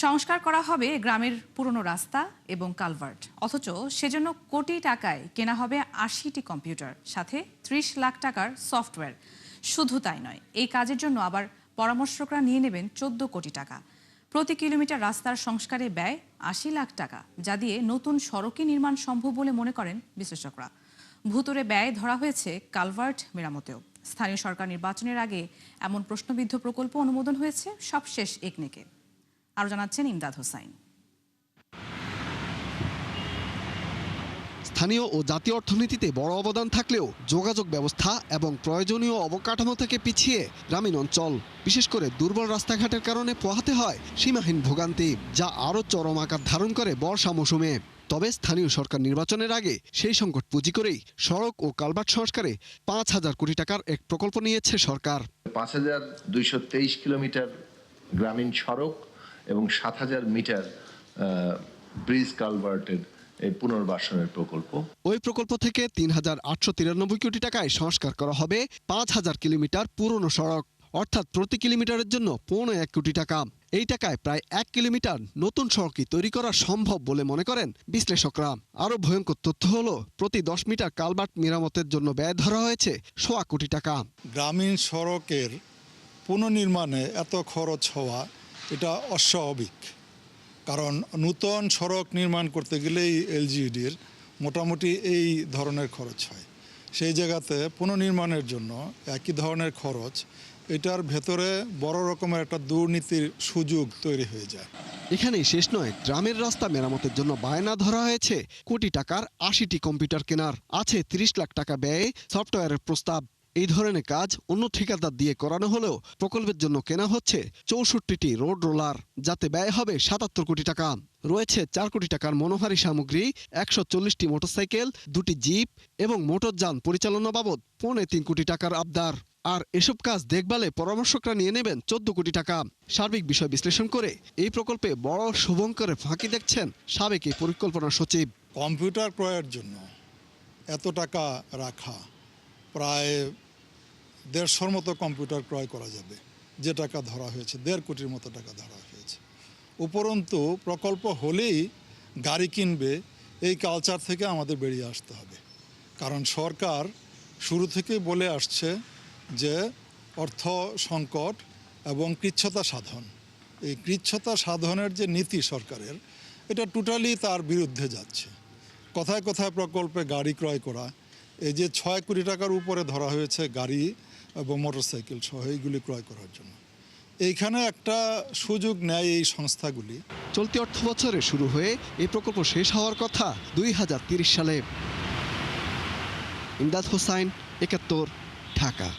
সংস্কার করা হবে গ্রামের পুরনো রাস্তা এবং কালভার্ট, অথচ সেজন্য কোটি টাকায় কেনা হবে ৮০টি কম্পিউটার, সাথে ৩০ লাখ টাকার সফটওয়্যার। শুধু তাই নয়, এই কাজের জন্য আবার পরামর্শকরা নিয়ে নেবেন ১৪ কোটি টাকা। প্রতি কিলোমিটার রাস্তার সংস্কারে ব্যয় ৮০ লাখ টাকা, যা দিয়ে নতুন সড়কই নির্মাণ সম্ভব বলে মনে করেন বিশ্লেষকরা। ভূতরে ব্যয় ধরা হয়েছে কালভার্ট মেরামতেও। স্থানীয় সরকার নির্বাচনের আগে এমন প্রশ্নবিদ্ধ প্রকল্প অনুমোদন হয়েছে সবশেষ একনেকে। আরো জানাচ্ছেন ইমদাদ হোসাইন। স্থানীয় ও জাতীয় অর্থনীতিতে বড় অবদান থাকলেও যোগাযোগ ব্যবস্থা এবং প্রয়োজনীয় অবকাঠামো থেকে পিছিয়ে গ্রামীণ অঞ্চল, বিশেষ করে দুর্বল রাস্তাঘাটের কারণে পোহাতে হয় সীমাহীন ভোগান্তি, যা আরও চরম আকার ধারণ করে বর্ষা মৌসুমে। তবে স্থানীয় সরকার নির্বাচনের আগে সেই সংকট পুঁজি করেই সড়ক ও কালভার্ট সংস্কারে ৫,০০০ কোটি টাকার এক প্রকল্প নিয়েছে সরকার। ৫,২২৩ কিলোমিটার গ্রামীণ সড়ক এবং ৭,০০০ মিটার ব্রিজ কালভার্টের এই পুনর্বাসনের প্রকল্প। ওই প্রকল্প থেকে ৩,৮৯৩ কোটি টাকায় সংস্কার করা হবে ৫,০০০ কিলোমিটার পুরনো সড়ক, অর্থাৎ প্রতি কিলোমিটারের জন্য ১.৫ কোটি টাকা। এই টাকায় প্রায় ১ কিলোমিটার নতুন সড়কই তৈরি করা সম্ভব বলে মনে করেন বিশ্লেষকরা। আরও ভয়ঙ্কর তথ্য হলো, প্রতি ১০ মিটার কালভার্ট মেরামতের জন্য ব্যয় ধরা হয়েছে ১.৫ কোটি টাকা। গ্রামীণ সড়কের পুনর্নির্মাণে এত খরচ হওয়া এটা অস্বাভাবিক, কারণ নূতন সড়ক নির্মাণ করতে গেলেই এলজিইডির মোটামুটি এই ধরনের খরচ হয়। সেই জায়গাতে পুনর্নির্মাণের জন্য একই ধরনের খরচ, এটার ভেতরে বড় রকমের একটা দুর্নীতির সুযোগ তৈরি হয়ে যায়। এখানেই শেষ নয়, গ্রামের রাস্তা মেরামতের জন্য বায়না ধরা হয়েছে কোটি টাকার ৮০টি কম্পিউটার কেনার, আছে ৩০ লাখ টাকা ব্যয়ে সফটওয়্যারের প্রস্তাব। এই ধরনের কাজ অন্য ঠিকাদার দিয়ে করানো হলেও প্রকল্পের জন্য কেনা হচ্ছে ৬৪টি রোড রোলার, যাতে ব্যয় হবে ৭৭ কোটি টাকা। রয়েছে ৪ কোটি টাকার মনোহারী সামগ্রী, ১৪০টি মোটরসাইকেল, ২টি জিপ এবং মোটরযান পরিচালনা বাবদ ৩.৫ কোটি টাকার আবদার। আর এসব কাজ দেখভালে পরামর্শকরা নিয়ে নেবেন ১৪ কোটি টাকা। সার্বিক বিষয় বিশ্লেষণ করে এই প্রকল্পে বড় শুভঙ্করের ফাঁকি দেখছেন সাবেক এই পরিকল্পনা সচিব। কম্পিউটার ক্রয়ের জন্য এত টাকা রাখা, প্রায় ১৫০ মতো কম্পিউটার ক্রয় করা যাবে, যে টাকা ধরা হয়েছে ১.৫ কোটির মতো টাকা ধরা হয়েছে। উপরন্তু প্রকল্প হলেই গাড়ি কিনবে, এই কালচার থেকে আমাদের বেরিয়ে আসতে হবে। কারণ সরকার শুরু থেকেই বলে আসছে যে অর্থ সংকট এবং কৃচ্ছ্রতা সাধন, এই কৃচ্ছ্রতা সাধনের যে নীতি সরকারের, এটা টোটালি তার বিরুদ্ধে যাচ্ছে। কথায় কথায় প্রকল্পে গাড়ি ক্রয় করা, এই যে ৬ কোটি টাকার উপরে ধরা হয়েছে গাড়ি এবং মোটরসাইকেল সহ এইগুলি ক্রয় করার জন্য, এইখানে একটা সুযোগ নেয় এই সংস্থাগুলি। চলতি অর্থ বছরে শুরু হয়ে এই প্রকল্প শেষ হওয়ার কথা ২০৩০ সালে। ইমদাদ হোসাইন, ৭১, ঢাকা।